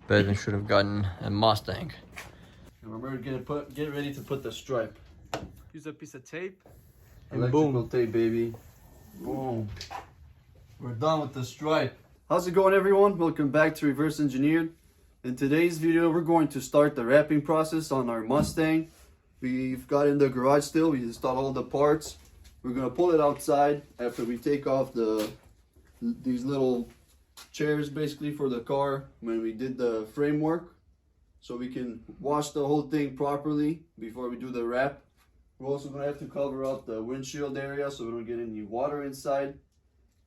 Ben should have gotten a Mustang. And remember, get ready to put the stripe. Use a piece of tape. And Electrical boom. tape, baby. Boom. We're done with the stripe. How's it going, everyone? Welcome back to Reverse Engineered. In today's video, we're going to start the wrapping process on our Mustang. We've got in the garage still. We installed all the parts. We're gonna pull it outside after we take off these little chairs basically for the car when we did the framework, so we can wash the whole thing properly before we do the wrap. We're also gonna have to cover up the windshield area so we don't get any water inside.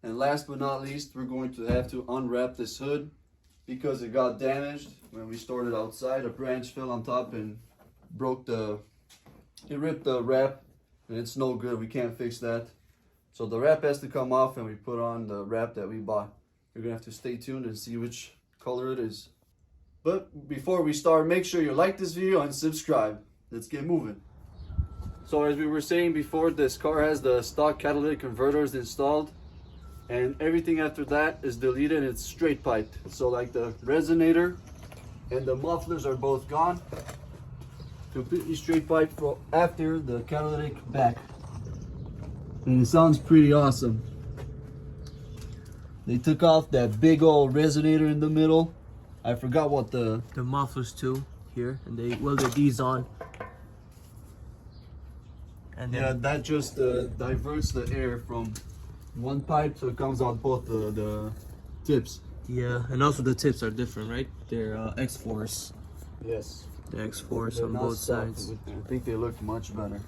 And last but not least, we're going to have to unwrap this hood because it got damaged when we stored it outside. A branch fell on top and it ripped the wrap, and it's no good. We can't fix that. So the wrap has to come off and we put on the wrap that we bought. You're gonna have to stay tuned and see which color it is. But before we start, make sure you like this video and subscribe. Let's get moving. So as we were saying before, this car has the stock catalytic converters installed, and everything after that is deleted and it's straight piped. So like the resonator and the mufflers are both gone. Completely straight pipe for after the catalytic back. And it sounds pretty awesome. They took off that big old resonator in the middle. I forgot what the mufflers too here, and they welded these on. And then, yeah, that just diverts the air from one pipe, so it comes out both the tips. yeah, and also the tips are different, right? They're X-Force. Yes. The X-Force They're on not both soft. sides. I think they look much better.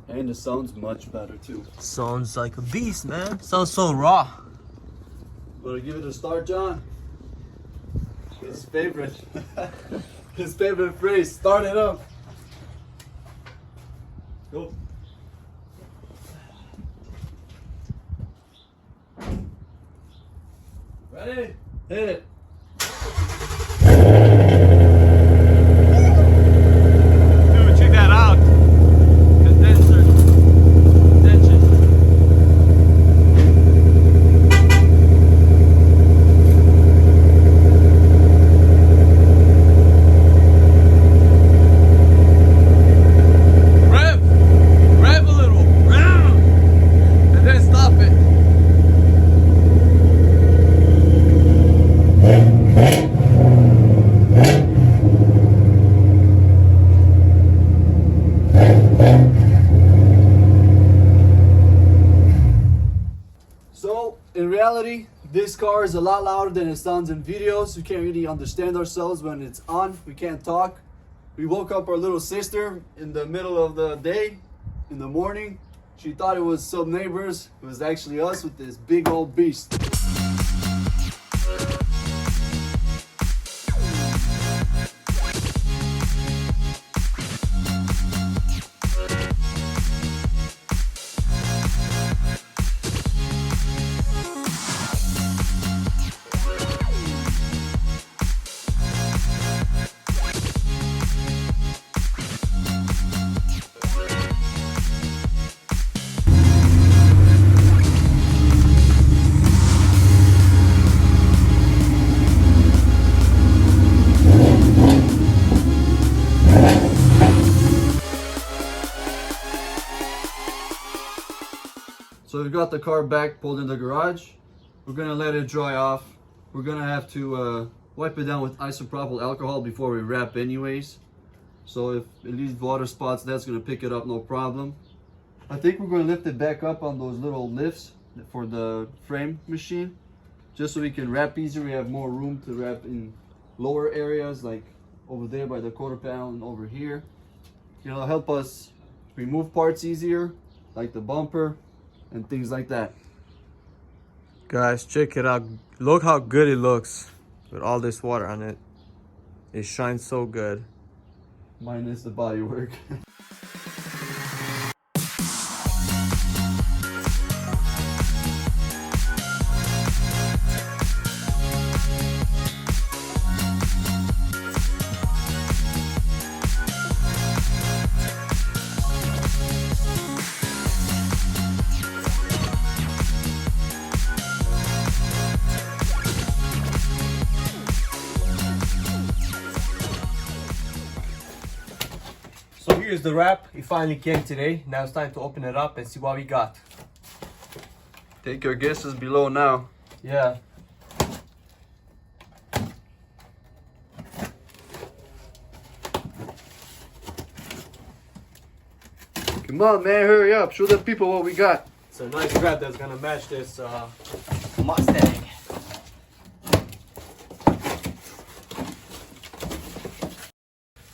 And it sounds much better too. Sounds like a beast, man. Sounds so raw. Wanna give it a start, John? His favorite. His favorite phrase. Start it up. Go. Ready? Hit it. Dude, check that out. Condenser. Tension. Rev a little. And then stop it. So, in reality, this car is a lot louder than it sounds in videos. We can't really understand ourselves when it's on. We can't talk. We woke up our little sister in the middle of the day, in the morning. She thought it was some neighbors. It was actually us with this big old beast. So we've got the car back pulled in the garage. We're gonna let it dry off. We're gonna have to wipe it down with isopropyl alcohol before we wrap anyways. So if it leaves water spots, that's gonna pick it up no problem. I think we're gonna lift it back up on those little lifts for the frame machine, just so we can wrap easier. We have more room to wrap in lower areas, like over there by the quarter panel and over here. It'll help us remove parts easier, like the bumper and things like that. Guys, check it out. Look how good it looks with all this water on it. It shines so good. Minus the body work. here's the wrap. It finally came today. Now it's time to open it up and see what we got. Take your guesses below now. Yeah. Come on, man, hurry up. Show the people what we got. It's a nice wrap that's gonna match this Mustang.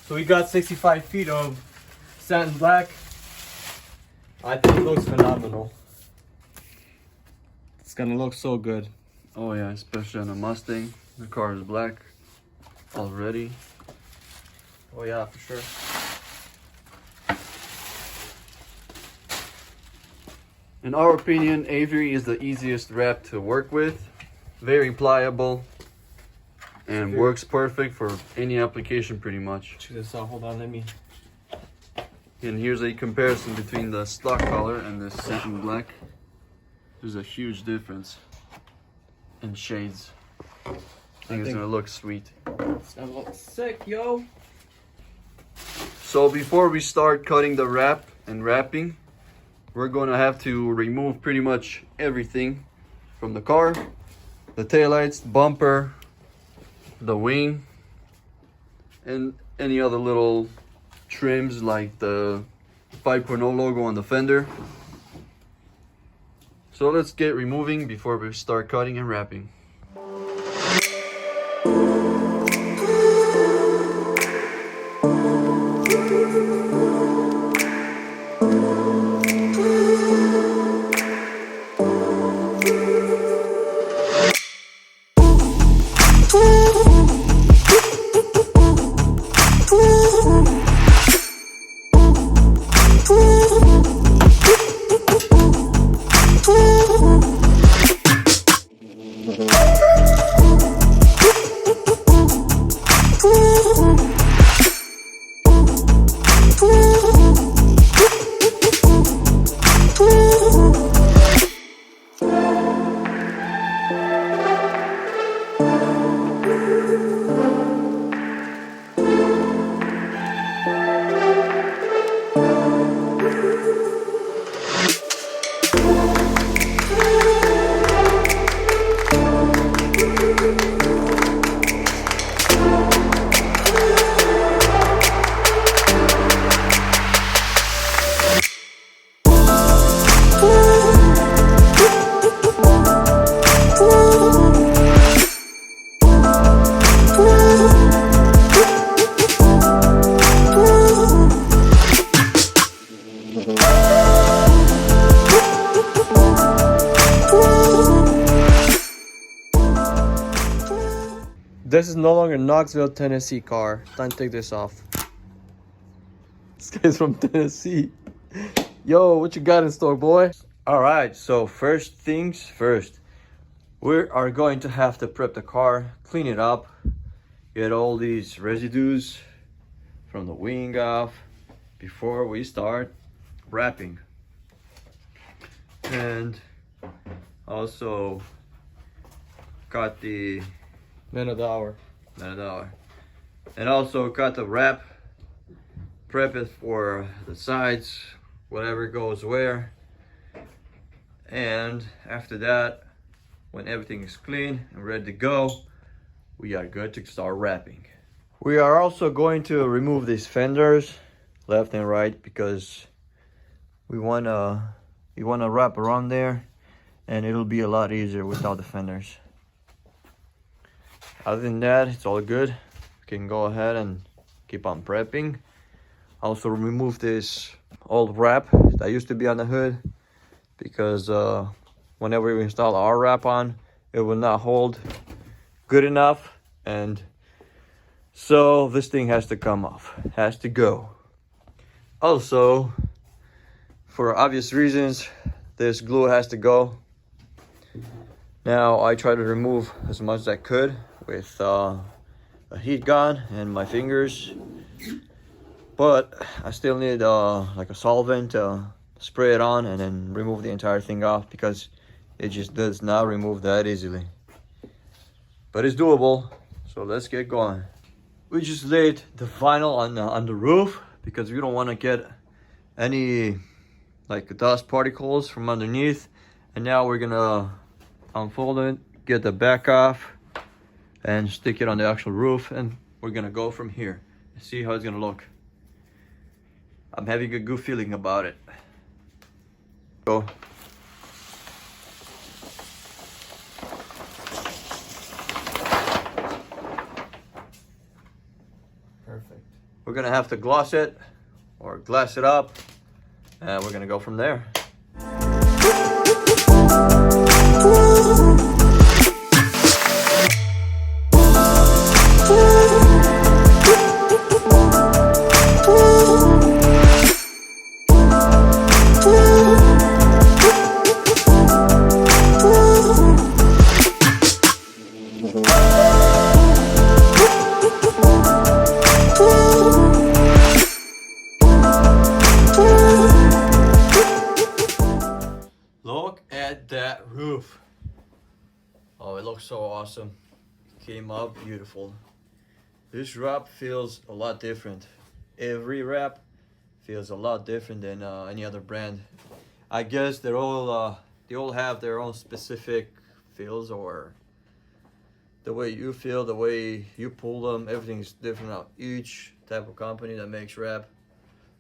So we got 65 feet of satin black. I think it looks phenomenal. It's gonna look so good. Oh yeah, especially on a Mustang. The car is black already. Oh yeah, for sure. In our opinion, Avery is the easiest wrap to work with. Very pliable and works perfect for any application pretty much. Check this out, hold on, let me. And here's a comparison between the stock color and the satin black. There's a huge difference in shades. I think it's gonna look sweet. It's gonna look sick, yo. So before we start cutting the wrap and wrapping, we're gonna have to remove pretty much everything from the car. The taillights, bumper, the wing, and any other little trims like the 5.0 logo on the fender. So let's get removing before we start cutting and wrapping. This is no longer Knoxville, Tennessee car. Time to take this off. This guy's from Tennessee. Yo, what you got in store, boy? Alright, so first things first. We are going to have to prep the car, clean it up, get all these residues from the wing off before we start wrapping. And also got the Man of the hour. and also got the wrap, prep it for the sides, whatever goes where. And after that, when everything is clean and ready to go, we are good to start wrapping. We are also going to remove these fenders left and right because we wanna wrap around there and it'll be a lot easier without the fenders. Other than that, it's all good. We can go ahead and keep on prepping. Also remove this old wrap that used to be on the hood because whenever we install our wrap on, it will not hold good enough, and so this thing has to come off, has to go. Also, for obvious reasons, this glue has to go. Now I try to remove as much as I could with a heat gun and my fingers, but I still need like a solvent to spray it on and then remove the entire thing off because it just does not remove that easily. But it's doable, so let's get going. We just laid the vinyl on the roof because we don't want to get any like dust particles from underneath. And now we're gonna unfold it, get the back off, and stick it on the actual roof, and we're gonna go from here and see how it's gonna look. I'm having a good feeling about it. Go. Perfect. We're gonna have to gloss it or glass it up, and we're gonna go from there. Look at that roof. Oh, it looks so awesome. It came out beautiful. This wrap feels a lot different. Every wrap feels a lot different than any other brand. I guess they all have their own specific feels, or the way you feel, the way you pull them, everything's different out each type of company that makes wrap.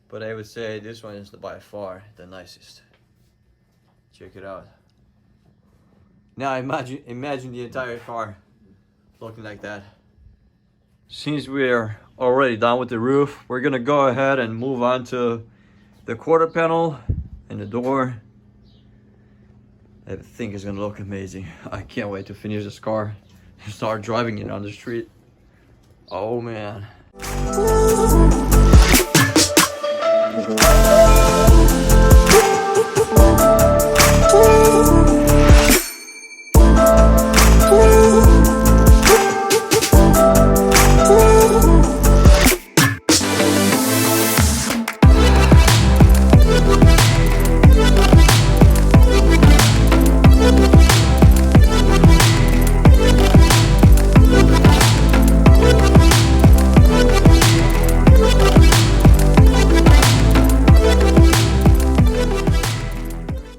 But I would say this one is by far the nicest. Check it out. Now imagine the entire car looking like that. Since we're already done with the roof, we're gonna go ahead and move on to the quarter panel and the door. I think it's gonna look amazing. I can't wait to finish this car and start driving it on the street. Oh man.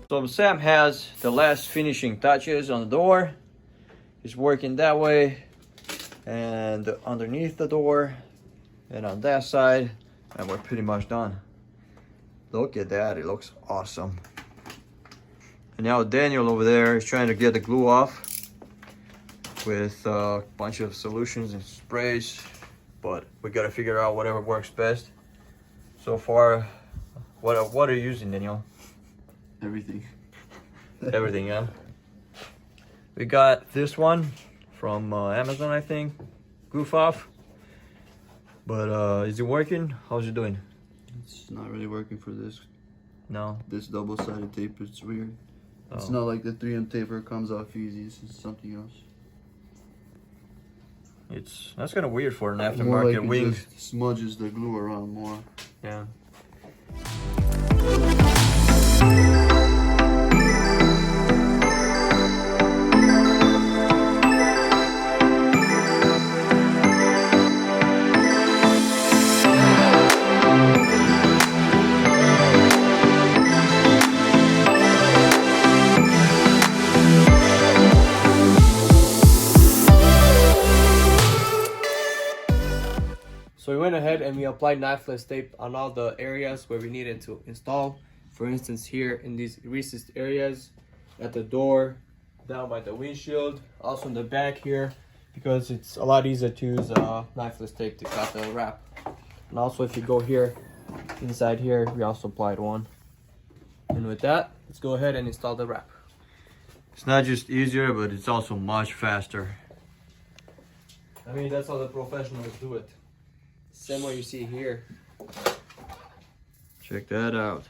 So Sam has the last finishing touches on the door. He's working that way and underneath the door and on that side, and we're pretty much done. Look at that, it looks awesome. And now Daniel over there is trying to get the glue off with a bunch of solutions and sprays, but we gotta figure out whatever works best. So far, what are you using, Daniel? Everything. Everything, yeah. We got this one from Amazon, I think. Goof off. But is it working? How's it doing? It's not really working for this. No. This double-sided tape, it's weird. Oh. It's not like the 3M tape where it comes off easy. This is something else. That's kind of weird for an More aftermarket like it wing. just smudges the glue around more. Yeah. So we went ahead and we applied knifeless tape on all the areas where we needed to install. For instance, here in these recessed areas, at the door, down by the windshield, also in the back here, because it's a lot easier to use knifeless tape to cut the wrap. And also if you go here, inside here, we also applied one. And with that, let's go ahead and install the wrap. It's not just easier, but it's also much faster. I mean, that's how the professionals do it. Same way you see here. Check that out.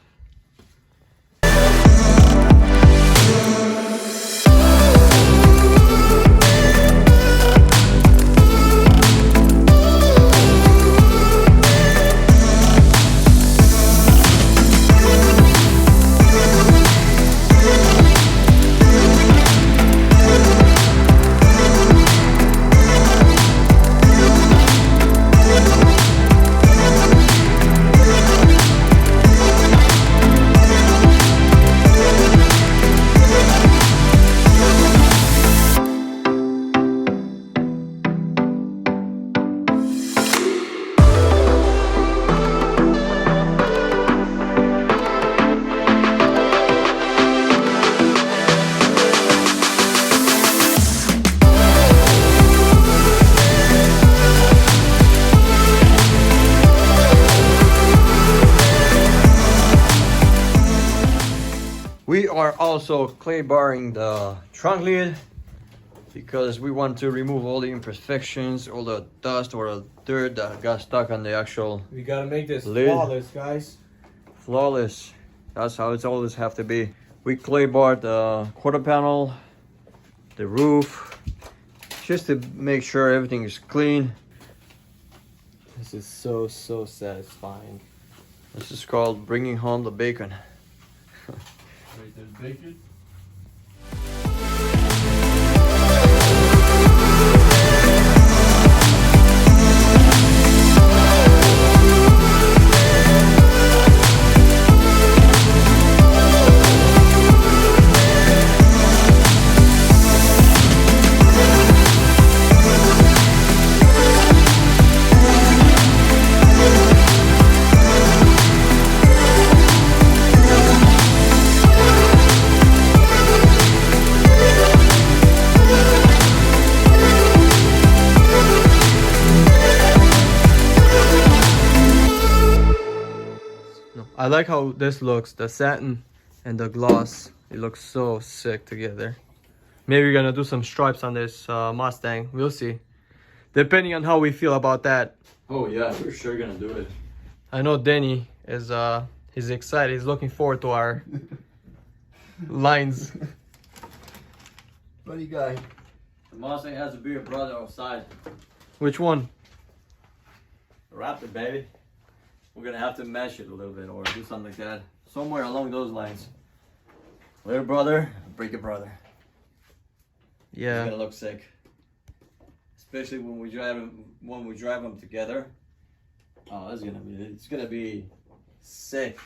are also clay barring the trunk lid because we want to remove all the imperfections, all the dust or the dirt that got stuck on the actual We gotta make this lid. flawless, guys. Flawless. That's how it's always have to be. We clay barred the quarter panel, the roof, just to make sure everything is clean. This is so satisfying. This is called bringing home the bacon. Right there's bacon. I like how this looks, the satin and the gloss. It looks so sick together. Maybe we're gonna do some stripes on this Mustang. We'll see. Depending on how we feel about that. Oh yeah, we're sure gonna do it. I know Danny is he's excited. He's looking forward to our lines. Funny guy. The Mustang has a bigger brother outside. Which one? The Raptor, baby. We're gonna have to mesh it a little bit or do something like that. Somewhere along those lines. Little brother, bigger brother. It's Yeah. gonna look sick. Especially when we drive them together. Oh, it's gonna be sick.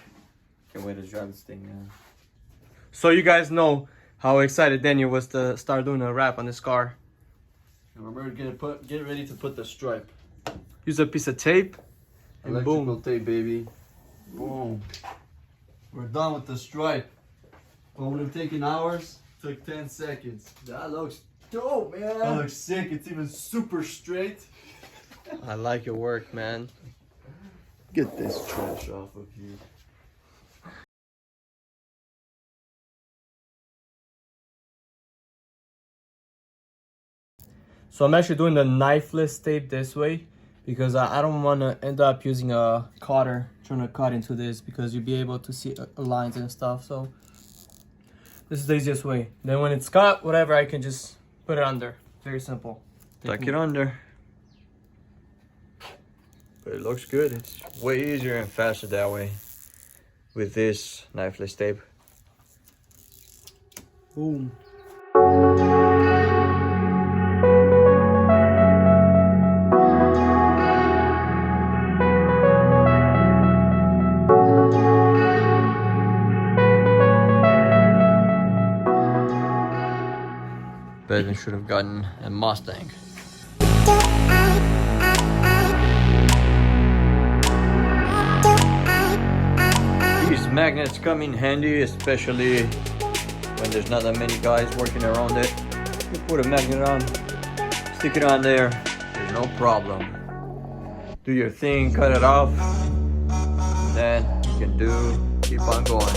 Can't wait to drive this thing now. So you guys know how excited Daniel was to start doing a wrap on this car. Remember, get ready to put the stripe. Use a piece of tape and Electrical boom. tape, baby. Boom. We're done with the stripe. What would have taken hours took 10 seconds. That looks dope, man. That looks sick. It's even super straight. I like your work, man. Get this trash off of you. So I'm actually doing the knifeless tape this way because I don't want to end up using a cutter trying to cut into this because you'll be able to see lines and stuff. So this is the easiest way. Then when it's cut, whatever, I can just put it under. Very simple. Tuck it under. But it looks good. It's way easier and faster that way with this knifeless tape. Boom. Bevan should have gotten a Mustang. These magnets come in handy, especially when there's not that many guys working around it. You put a magnet on, stick it on there, there's no problem. Do your thing, cut it off, then you can keep on going.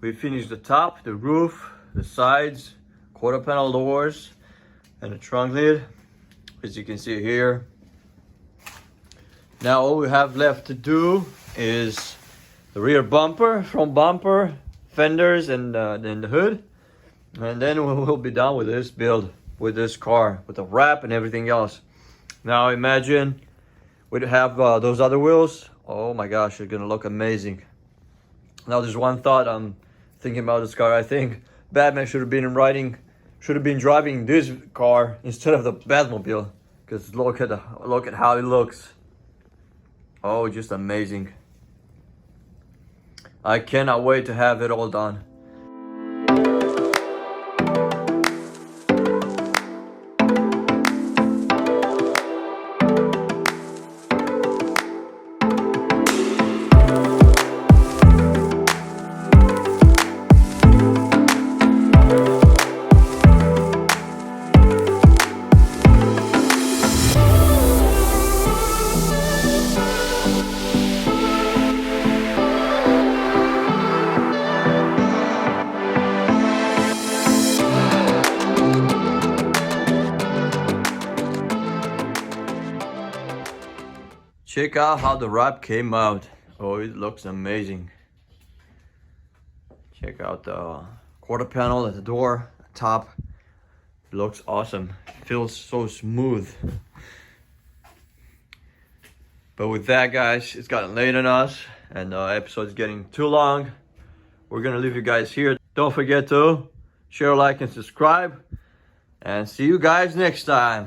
We finished the top, the roof, the sides, quarter panel doors, and the trunk lid, as you can see here. Now all we have left to do is the rear bumper, front bumper, fenders, and then the hood. And then we'll be done with this build, with this car, with the wrap and everything else. Now imagine we'd have those other wheels. Oh my gosh, they're gonna look amazing. Now there's one thought I'm thinking about this car. I think Batman should have been driving this car instead of the Batmobile, because look at how it looks. Oh, just amazing. I cannot wait to have it all done. Check out how the wrap came out. Oh, it looks amazing. Check out the quarter panel at the door, top. It looks awesome. It feels so smooth. But with that, guys, it's gotten late on us and the episode is getting too long. We're gonna leave you guys here. Don't forget to share, like, and subscribe. And see you guys next time.